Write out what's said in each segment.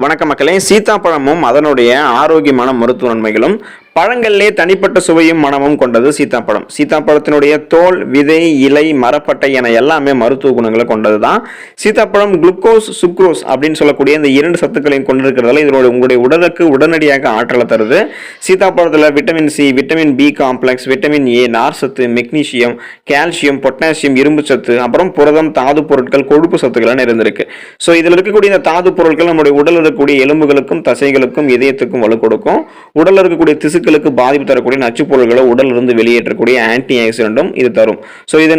வணக்க மக்களே, சீத்தாப்பழமும் அதனுடைய ஆரோக்கியமான மருத்துவ நன்மைகளும் பழங்களிலே தனிப்பட்ட சுவையும் மனமும் கொண்டது சீத்தாப்பழம். சீத்தாப்பழத்தினுடைய தோல், விதை, இலை, மரப்பட்டை என எல்லாமே மருத்துவ குணங்களை கொண்டது தான். சீத்தாப்பழம் குளுக்கோஸ், சுக்ரோஸ் அப்படின்னு சொல்லக்கூடிய இந்த இரண்டு சத்துக்களையும் கொண்டிருக்கிறதால இதனுடைய உங்களுடைய உடலுக்கு உடனடியாக ஆற்றலை தருது. சீத்தாப்பழத்தில் vitamin C, vitamin B complex, vitamin A, நார் சத்து, மெக்னீசியம், கால்சியம், பொட்டாசியம், இரும்பு சத்து, அப்புறம் புரதம், தாது பொருட்கள், கொழுப்பு சத்துக்கள் இருந்திருக்கு. ஸோ இதில் இருக்கக்கூடிய இந்த தாது பொருட்கள் நம்முடைய உடலில் இருக்கக்கூடிய எலும்புகளுக்கும் தசைகளுக்கும் இதயத்துக்கும் வலு கொடுக்கும். உடலில் இருக்கக்கூடிய திசு பாதிப்பு தரக்கூடிய நச்சு பொருட்களை உடல் இருந்து வெளியேற்றக்கூடிய ஆன்டி ஆக்சிடென்ட்டும் இது தரும். ஸோ இதை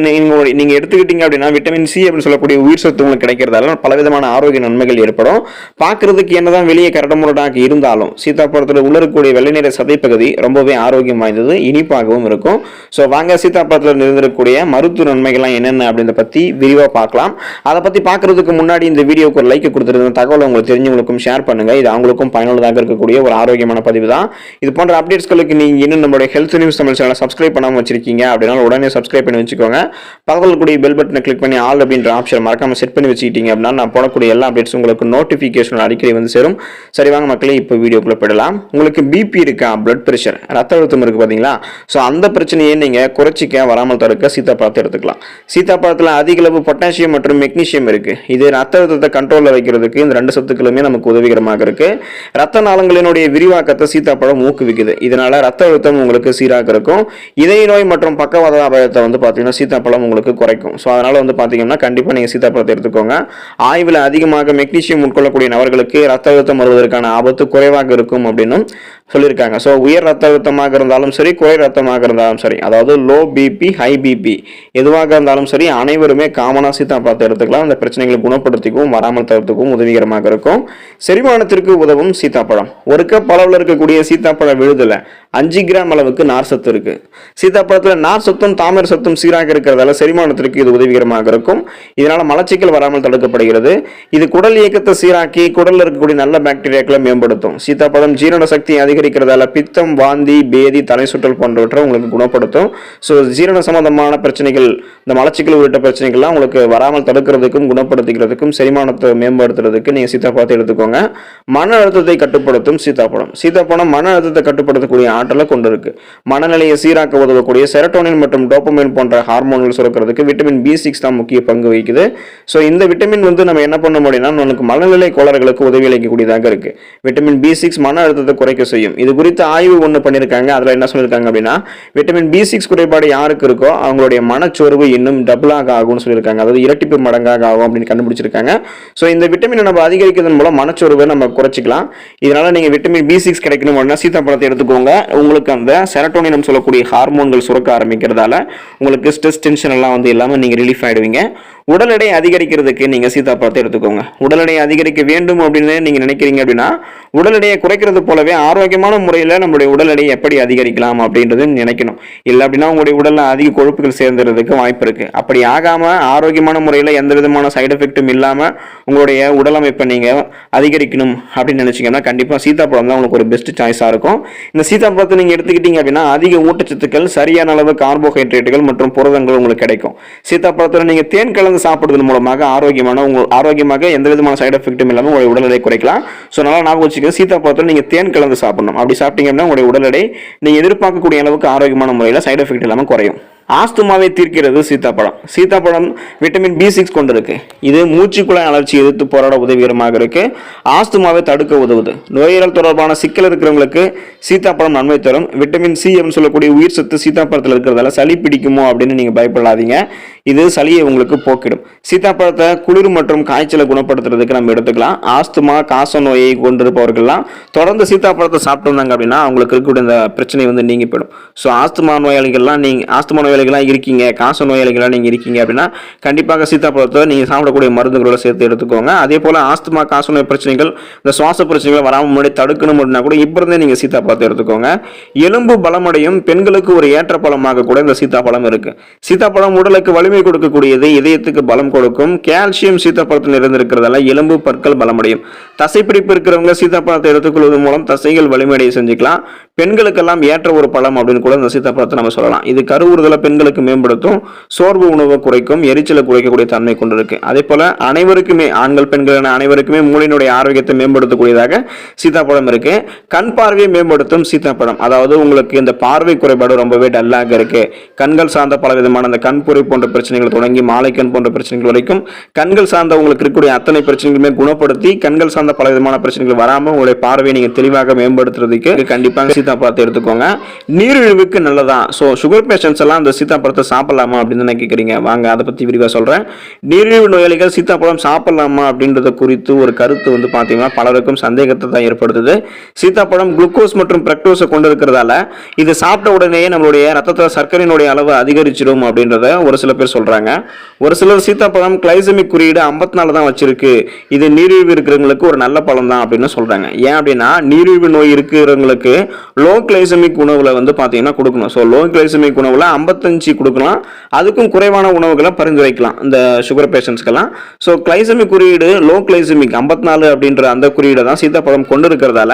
நீங்க எடுத்துக்கிட்டீங்க அப்படின்னா விட்டமின் சி அப்படின்னு சொல்லக்கூடிய உயிர் சத்து உங்களுக்கு கிடைக்கிறதால பலவிதமான ஆரோக்கிய நன்மைகள் ஏற்படும். பார்க்கறதுக்கு என்னதான் வெளியே கரடமுரடாக இருந்தாலும் சீத்தாப்பழத்தில் உள்ள இருக்கக்கூடிய வெள்ளை நிற சதைப்பகுதி ரொம்பவே ஆரோக்கியம் வாய்ந்தது, இனிப்பாகவும் இருக்கும். ஸோ வாங்க சீத்தாப்பழத்தில் இருந்திருக்கக்கூடிய மருத்துவ நன்மைகள்லாம் என்னென்ன அப்படின்றத பத்தி விரிவாக பார்க்கலாம். அதை பத்தி பார்க்கறதுக்கு முன்னாடி இந்த வீடியோக்கு ஒரு லைக் கொடுத்துருந்த தகவலை உங்களுக்கு தெரிஞ்சவங்களுக்கும் ஷேர் பண்ணுங்க. இது அவங்களுக்கும் பயனுள்ளதாக இருக்கக்கூடிய ஒரு ஆரோக்கியமான பதிவு தான். இது போன்ற அப்டேட்ஸ்களுக்கு நீங்க இன்னும் நம்மளுடைய ஹெல்த் நியூஸ் தமிழ் சேனலை சப்ஸ்கிரைப் பண்ணாம வச்சிருக்கீங்க அப்படின்னா உடனே சப்ஸ்கிரைப் பண்ணி வச்சுக்கோங்க. பக்கத்தில் கூடிய பெல் பட்டனை கிளிக் பண்ணி ஆல் அப்படின்ற ஆப்ஷன் மறக்காம செட் பண்ணி வச்சுக்கிட்டீங்க அப்படின்னா நான் போடக்கூடிய எல்லா அப்டேட்ஸ் உங்களுக்கு நோட்டிஃபிகேஷன் அடிக்கடி வந்து சேரும். சரி வாங்க மக்களே, இப்போ வீடியோக்குள்ள போயிடலாம். உங்களுக்கு பிபி இருக்கா, பிளட் பிரஷர், ரத்த அழுத்தம் இருக்கு பாத்தீங்களா? ஸோ அந்த பிரச்சனையை நீங்க குறைச்சிக்க வராமல் தடுக்க சீத்தாப்பழத்தை எடுத்துக்கலாம். சீத்தாப்பழத்தில் அதிக அளவு பொட்டாசியம் மற்றும் மெக்னீசியம் இருக்கு. இது ரத்த அழுத்தத்தை கண்ட்ரோல்ல வைக்கிறதுக்கு இந்த ரெண்டு சத்துக்களுமே நமக்கு உதவிகரமாக இருக்கு. ரத்த நாளங்களினுடைய விரிவாக்கத்தை சீத்தாப்பழம் ஊக்குவிக்குது. இதனால ரத்த அழுத்தம் உங்களுக்கு சீராக இருக்கும். இதய நோய் மற்றும் பக்கவாத அபாயத்தை பாத்தீங்கன்னா சீத்தாப்பழம் உங்களுக்கு குறைக்கும். ஸோ அதனால பாத்தீங்கன்னா கண்டிப்பா நீங்க சீத்தாப்பழத்தை எடுத்துக்கோங்க. ஆய்வில் அதிகமாக மெக்னீசியம் உட்கொள்ளக்கூடிய நபர்களுக்கு ரத்த அழுத்தம் வருவதற்கான ஆபத்து குறைவாக இருக்கும் அப்படின்னு சொல்லியிருக்காங்க. ஸோ உயர் ரத்த அழுத்தமாக இருந்தாலும் சரி, குறை ரத்தமாக இருந்தாலும் சரி, அதாவது லோ பிபி, ஹை பிபி எதுவாக இருந்தாலும் சரி, அனைவருமே காமனா சீத்தாப்பழத்தை எடுத்துக்கலாம். அந்த பிரச்சனைகளை குணப்படுத்திக்கும் வராமல் தவிர்த்துக்கும் உதவிகரமாக இருக்கும். செரிமானத்திற்கு உதவும் சீத்தாப்பழம். ஒரு கப் அளவில் இருக்கக்கூடிய சீத்தாப்பழ விழுதுல 5 கிராம் அளவுக்கு நார் சத்து இருக்கு. சீத்தாப்பழத்தில் நார் சத்தும் தாமிர சத்தும் சீராக இருக்கிறதால செரிமானத்திற்கு இது உதவிகரமாக இருக்கும். இதனால மலச்சிக்கல் வராமல் தடுக்கப்படுகிறது. இது குடல் இயக்கத்தை சீராக்கி குடலில் இருக்கக்கூடிய நல்ல பாக்டீரியாக்களை மேம்படுத்தும். சீத்தாப்பழம் ஜீரண சக்தி அதிகரிக்கிறதால பித்தம், வாந்தி, பேதி, தலை சுற்றல் போன்றவற்றை உங்களுக்கு குணப்படுத்தும். ஸோ ஜீரண சம்பந்தமான பிரச்சனைகள், இந்த மலச்சிக்கல் உள்ளிட்ட பிரச்சனைகள்லாம் உங்களுக்கு வராமல் தடுக்கிறதுக்கும் குணப்படுத்திக்கிறதுக்கும் செரிமானத்தை மேம்படுத்துறதுக்கு நீங்க சீத்தாப்பழத்தை எடுத்துக்கோங்க. மன அழுத்தத்தை கட்டுப்படுத்தும் சீத்தாப்பழம். சீத்தாப்பழம் மன அழுத்தத்தை கட்டுப்படுத்தக்கூடிய ஆற்றலை கொண்டிருக்கு. மனநிலையை சீராக்க உதவக்கூடிய செரோட்டோனின் மற்றும் டோபமைன் போன்ற ஹார்மோன்கள் சுரக்கிறதுக்கு விட்டமின் B6 தான் முக்கிய பங்கு வகிக்குது. ஸோ இந்த விட்டமின் நம்ம என்ன பண்ண முடியும்னா நமக்கு மனநிலை கோளாறுகளுக்கு உதவி அளிக்கக்கூடியதாக இருக்கு. விட்டமின் B6 மன அழுத்தத்தை குறைக்க செய்யும். இது குறித்த ஆய்வு ஒன்று பண்ணியிருக்காங்க. அதில் என்ன சொல்லியிருக்காங்க அப்படின்னா விட்டமின் B6 குறைபாடு யாருக்கு இருக்கோ அவங்களுடைய மனச்சோர்வு இன்னும் டபுளாக ஆகும்னு சொல்லியிருக்காங்க. அதாவது இரட்டிப்பு மடங்காக ஆகும் அப்படின்னு கண்டுபிடிச்சிருக்காங்க. ஸோ இந்த விட்டமினை நம்ம அதிகரிக்கிறதன் மூலம் மனச்சோர்வை நம்ம குறைச்சிக்கலாம். இதனால நீங்க விட்டமின் B6 கிடைக்கணும் அப்படின்னா சீத்தாப்பழத்தை எடுத்துக்கோங்க. உங்களுக்கு அந்த செரோட்டோனின் சொல்லக்கூடிய ஹார்மோன்கள் சுரக்க ஆரம்பிக்கிறதால உங்களுக்கு ஸ்ட்ரெஸ், டென்ஷன் எல்லாம் இல்லாம நீங்க ரிலீஃப் ஆயிடுவீங்க. உடல் எடை அதிகரிக்கிறதுக்கு நீங்க சீத்தாப்பழத்தை எடுத்துக்கோங்க. உடல் எடை அதிகரிக்க வேண்டும் அப்படின்னு நீங்க நினைக்கிறீங்க அப்படின்னா உடல் எடையை குறைக்கிறது போலவே ஆரோக்கியமான முறையில் நம்மளுடைய உடல் எடையை எப்படி அதிகரிக்கலாம் அப்படின்றது நினைக்கணும். இல்லை அப்படின்னா உங்களுடைய உடல்ல அதிக கொழுப்புகள் சேர்ந்துறதுக்கு வாய்ப்பு இருக்கு. அப்படி ஆகாம ஆரோக்கியமான முறையில் எந்த விதமான சைடு எஃபெக்டும் இல்லாம உங்களுடைய உடலமைப்பை நீங்க அதிகரிக்கணும் அப்படின்னு நினைச்சீங்கன்னா கண்டிப்பா சீத்தாப்பழம் தான் உங்களுக்கு ஒரு பெஸ்ட் சாய்ஸா இருக்கும். இந்த சீத்தாப்பழத்தை நீங்க எடுத்துக்கிட்டீங்க அப்படின்னா அதிக ஊட்டச்சத்துக்கள், சரியான அளவு கார்போஹைட்ரேட்டுகள் மற்றும் புரதங்கள் உங்களுக்கு கிடைக்கும். சீத்தாப்பழத்தில் நீங்க தேன் கலந்து சாப்பிடுவதன் மூலமாக ஆரோக்கியமாக எந்த விதமான சைடு எஃபெக்டும் இல்லாம உங்களுடைய உடல் எடை குறைக்கலாம். ஸோ நல்லா ஞாபகம் வச்சுக்க, சீத்தாப்பழத்தில் நீங்க தேன் கலந்து சாப்பிடணும். அப்படி சாப்பிட்டீங்கன்னா உங்களுடைய உடல் எடை நீங்க எதிர்பார்க்கக்கூடிய அளவுக்கு ஆரோக்கியமான முறையில் சைடு எஃபெக்ட் இல்லாம குறையும். ஆஸ்துமாவை தீர்க்கிறது சீத்தாப்பழம். சீத்தாப்பழம் விட்டமின் B6 கொண்டிருக்கு. இது மூச்சுக்குழாய் அழற்சி எதிர்த்து போராட உதவிகரமாக இருக்கு. ஆஸ்துமாவை தடுக்க உதவுது. நுரையீரல் தொடர்பான சிக்கல் இருக்கிறவங்களுக்கு சீத்தாப்பழம் நன்மை தரும். விட்டமின் சி சொல்லக்கூடிய உயிர் சத்து சீத்தாப்பழத்தில் இருக்கிறதால சளி பிடிக்குமோ அப்படின்னு நீங்க பயப்படாதீங்க. இது சளியை உங்களுக்கு போக்கிடும். சீத்தாப்பழத்தை குளிர் மற்றும் காய்ச்சலை குணப்படுத்துறதுக்கு நம்ம எடுத்துக்கலாம். ஆஸ்துமா, காச நோயை கொண்டிருப்பவர்கள்லாம் தொடர்ந்து சீத்தாப்பழத்தை சாப்பிட்டு வந்தாங்க அப்படின்னா அவங்களுக்கு இருக்கக்கூடிய இந்த பிரச்சனை நீங்கி போயிடும். ஸோ ஆஸ்துமா நோயாளிகள்லாம் இருக்கீங்க, காச நோயாளிகளாக நீங்க இருக்கீங்க அப்படின்னா கண்டிப்பாக சீத்தாப்பழத்தை நீங்க சாப்பிடக்கூடிய மருந்துகளோட சேர்த்து எடுத்துக்கோங்க. அதே போல ஆஸ்துமா, காச நோய் பிரச்சனைகள், இந்த சுவாச பிரச்சனைகள் வராமல் முன்னாடி தடுக்கணும் அப்படின்னா கூட இப்ப இருந்தே நீங்க சீத்தாப்பழத்தை எடுத்துக்கோங்க. எலும்பு பலமடையும். பெண்களுக்கு ஒரு ஏற்ற பழமாக கூட இந்த சீத்தாப்பழம் இருக்கு. சீத்தாப்பழம் உடலுக்கு வலிமை கொடுக்கக்கூடியது, இதயத்துக்கு பலம் கொடுக்கும். கால்சியம் சீத்தாப்பழத்தில் இருந்திருக்கிறதால எலும்பு, பற்கள் பலமடையும். தசைப்பிடிப்பு இருக்கிறவங்க சீத்தாப்பழத்தை எடுத்துக்கொள்வதன் மூலம் தசைகள் வலிமையடைய செஞ்சுக்கலாம். பெண்களுக்கெல்லாம் ஏற்ற ஒரு பழம் அப்படின்னு கூட இந்த சீத்தாப்பழத்தை நம்ம சொல்லலாம். இது கருவுறுதலை பெண்களுக்கு மேம்படுத்தும், சோர்வு உணவை குறைக்கும், எரிச்சலை குறைக்கக்கூடிய தன்மை கொண்டிருக்கு. அதே போல அனைவருக்குமே, ஆண்கள் பெண்கள் என அனைவருக்குமே மூளையினுடைய ஆரோக்கியத்தை மேம்படுத்தக்கூடியதாக சீத்தாப்பழம் இருக்கு. கண் பார்வையை மேம்படுத்தும் சீத்தாப்பழம், அதாவது உங்களுக்கு இந்த பார்வை குறைபாடு ரொம்பவே டல்லாக இருக்கு, கண்கள் சார்ந்த பல விதமான அந்த கண்புரை போன்ற பிரச்சனைகள் தொடங்கி மாலைக்கண் போன்ற பிரச்சனைகள் வரைக்கும் கண்கள் சார்ந்த உங்களுக்கு இருக்கக்கூடிய அத்தனை பிரச்சனைகளுமே குணப்படுத்தி கண்கள் சார்ந்த பல விதமான பிரச்சனைகள் வராமல் உங்களுடைய பார்வையை நீங்க தெளிவாக மேம்படுத்துறதுக்கு கண்டிப்பாக சீத்தாப்பழத்தை எடுத்துக்கோங்க. நீரிழிவுக்கு நல்லதா? ஸோ சுகர் பேஷண்ட்ஸ் எல்லாம் இந்த சீத்தாப்பழத்தை சாப்பிடலாமா அப்படின்னு கேட்குறீங்க. வாங்க அதை பத்தி விரிவாக சொல்றேன். நீரிழிவு நோயாளிகள் சீத்தாப்பழம் சாப்பிடலாமா அப்படின்றத குறித்து ஒரு கருத்து பார்த்தீங்கன்னா பலருக்கும் சந்தேகத்தை தான் ஏற்படுத்துது. சீத்தாப்பழம் குளுக்கோஸ் மற்றும் பிரக்டோஸை கொண்டு இருக்கிறதால இது சாப்பிட்ட உடனே நம்மளுடைய ரத்தத்தில் சர்க்கரையினுடைய அளவு அதிகரிச்சிடும் அப்படின்றத ஒரு சில பேர் சொல்றாங்க. ஒரு சிலர் சீத்தாப்பழம் கிளைசமிக் குறியீடு 54 தான் வச்சிருக்கு, இது நீரிழிவு இருக்கிறவங்களுக்கு ஒரு நல்ல பழம் தான் அப்படின்னு சொல்றாங்க. ஏன் அப்படின்னா நீரிழிவு நோய் இருக்கிறவங்களுக்கு லோ கிளைசமிக் உணவுல பாத்தீங்கன்னா கொடுக்கணும். ஸோ லோ கிளைசமிக் உணவுல 55 கொடுக்கலாம், அதுக்கும் குறைவான உணவுகளை பரிந்துரைக்கலாம் இந்த சுகர் பேஷண்ட்ஸ்க்கெல்லாம். ஸோ கிளைசமிக் குறியீடு லோ கிளைசமிக் 54 அப்படின்ற அந்த குறியீடை தான் சீத்தாப்பழம் கொண்டு இருக்கிறதால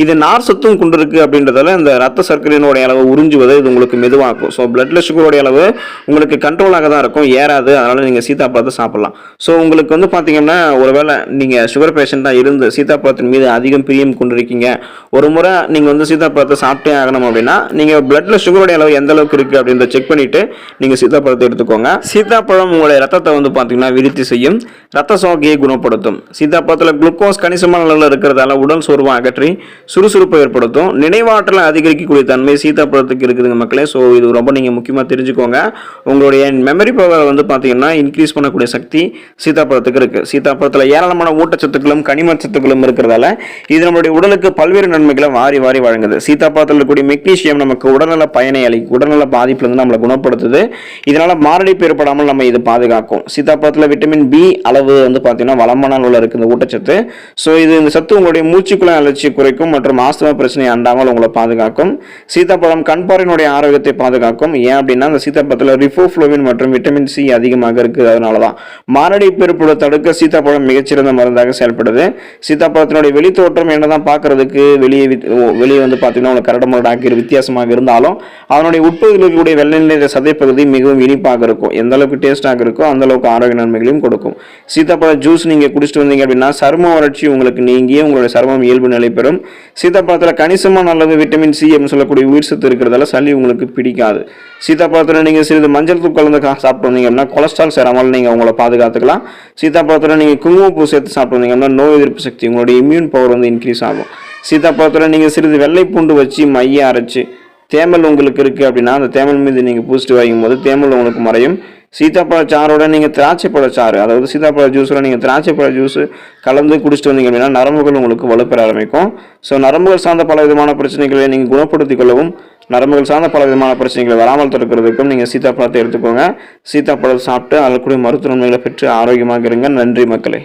இது நார் சத்தும் கொண்டு இருக்கு அப்படின்றதால இந்த ரத்த சர்க்கரையினுடைய அளவு உறிஞ்சுவதை இது உங்களுக்கு மெதுவாக்கும். ஸோ பிளட்ல சுகருடைய அளவு உங்களுக்கு கண்ட்ரோலாக தான் இருக்கும், ஏறாது. அதனால நீங்க சீத்தாப்பழத்தை சாப்பிடலாம். ஸோ உங்களுக்கு பாத்தீங்கன்னா ஒருவேளை நீங்க சுகர் பேஷண்டா இருந்து சீத்தாப்பழத்தின் மீது அதிகம் பிரியம் கொண்டிருக்கீங்க, ஒரு முறை நீங்க சீத்தாப்பழத்தை சாப்பிட்டே ஆகணும் அப்படின்னா நீங்க பிளட்ல சுகருடைய அளவு எந்த அளவுக்கு இருக்கு அப்படின்றத செக் பண்ணிட்டு நீங்க சீத்தாப்பழத்தை எடுத்துக்கோங்க. சீத்தாப்பழம் உங்களுடைய ரத்தத்தை பாத்தீங்கன்னா விருத்தி செய்யும், ரத்த சோகையை குணப்படுத்தும். சீத்தாப்பழத்துல குளுக்கோஸ் கணிசமான அளவில் இருக்கிறதால உடல் சோர்வை அகற்றி சுறுசுறுப்பை ஏற்படுத்தும். நினைவாற்றலை அதிகரிக்கக்கூடிய தன்மை சீத்தாப்பழத்துக்கு இருக்குதுங்க மக்களே. ஸோ இது ரொம்ப நீங்க முக்கியமா தெரிஞ்சுக்கோங்க. உங்களுடைய மெமரி பவர் பாத்தீங்கன்னா இன்க்ரீஸ் பண்ணக்கூடிய சக்தி சீத்தாப்பழத்துக்கு இருக்கு. சீத்தாப்பழத்துல ஏராளமான ஊட்டச்சத்துக்களும் கனிமச்சத்துக்களும் இருக்கிறதால இது நம்மளுடைய உடலுக்கு பல்வேறு நன்மைகளை வாரி வாரி வழங்குது. சீத்தாப்பழத்தில் இருக்கக்கூடிய மெக்னீசியம் நமக்கு உடல்நல பயனை அளிக்கும், உடல்நல பாதிப்புல இருந்து நம்மளை குணப்படுத்துது. இதனால மாரடைப்பு ஏற்படாமல் நம்ம இது பாதுகாக்கும். சீத்தாப்பழத்தில் விட்டமின் பி அளவு பாத்தீங்கன்னா வளமான அளவில் இருக்கு இந்த ஊட்டச்சத்து. ஸோ இது இந்த சத்து உங்களுடைய மூச்சுக்குழாய் அலர்ச்சியை குறைக்கும் மற்றும் ஆஸ்துமா பிரச்சனை அண்டாமல் உங்களை பாதுகாக்கும். சீத்தாப்பழம் கண்பாரினுடைய ஆரோக்கியத்தை பாதுகாக்கும். ஏன் அப்படின்னா இந்த சீத்தாப்பழத்தில் ரிபோஃப்ளோவின் மற்றும் விட்டமின் சி அதிகமாக இருக்கு. அதனாலதான் மாரடைப்பு ஏற்படுவதை தடுக்க சீத்தாப்பழம் மிகச்சிறந்த மருந்தாக செயல்படுது. சீத்தாப்பழத்தினுடைய வெளி தோற்றம் என்னதான் பார்க்கறதுக்கு வெளியே பாத்தீங்கன்னா உங்களுக்கு கரடமுரடாக்கி வித்தியாசமாக இருந்தாலும் அதனுடைய உட்பகுதியில் இருக்கக்கூடிய வெள்ளை நிற சதைப்பகுதி மிகவும் இனிப்பாக இருக்கும். எந்த அளவுக்கு டேஸ்டாக இருக்கோ அந்த அளவுக்கு ஆரோக்கிய நன்மைகளையும் கொடுக்கும். சீத்தாப்பழ ஜூஸ் நீங்க குடிச்சிட்டு வந்தீங்க அப்படின்னா சரும வறட்சி உங்களுக்கு நீங்கியே உங்களுடைய சருமம் இயல்பு நிலை பெறும். சீத்தாப்பழத்துல கணிசமான அளவு விட்டமின் சி சொல்லக்கூடிய உயிர் சத்து இருக்கிறதால சளி உங்களுக்கு பிடிக்காது. சீத்தாப்பழத்துல நீங்க சிறிது மஞ்சள் தூள் கலந்து சாப்பிட்டு வந்தீங்க அப்படின்னா கொலஸ்ட்ரால் சேராமல் நீங்க உங்களை பாதுகாத்துக்கலாம். சீத்தாப்பழத்துல நீங்க குங்குமப்பூ சேர்த்து சாப்பிட்டு வந்தீங்க அப்படின்னா நோய் எதிர்ப்பு சக்தி, உங்களுடைய இம்யூன் பவர் இன்க்ரீஸ் ஆகும். சீத்தாப்பழத்துல நீங்க சிறிது வெள்ளை பூண்டு வச்சு மைய அரைச்சு தேமல் உங்களுக்கு இருக்கு அப்படின்னா அந்த தேமல் மீது நீங்க பூசிட்டு வைக்கும் போது தேமல் உங்களுக்கு மறையும். சீத்தாப்பழ சாரோட நீங்க திராட்சை பழச்சாறு, அதாவது சீத்தாப்பழ ஜூஸோட நீங்க திராட்சை பழ ஜூஸ் கலந்து குடிச்சிட்டு வந்தீங்க அப்படின்னா நரம்புகள் உங்களுக்கு வலுப்பெற ஆரம்பிக்கும். ஸோ நரம்புகள் சார்ந்த பல விதமான பிரச்சனைகளை நீங்க குணப்படுத்திக் கொள்ளவும் நரம்புகள் சார்ந்த பல விதமான பிரச்சனைகளை வராமல் தடுக்கிறதுக்கும் நீங்க சீத்தாப்பழத்தை எடுத்துக்கோங்க. சீத்தாப்பழம் சாப்பிட்டு அதில் கூட மருத்துவ நன்மைகளை பெற்று ஆரோக்கியமாக இருங்க. நன்றி மக்களே.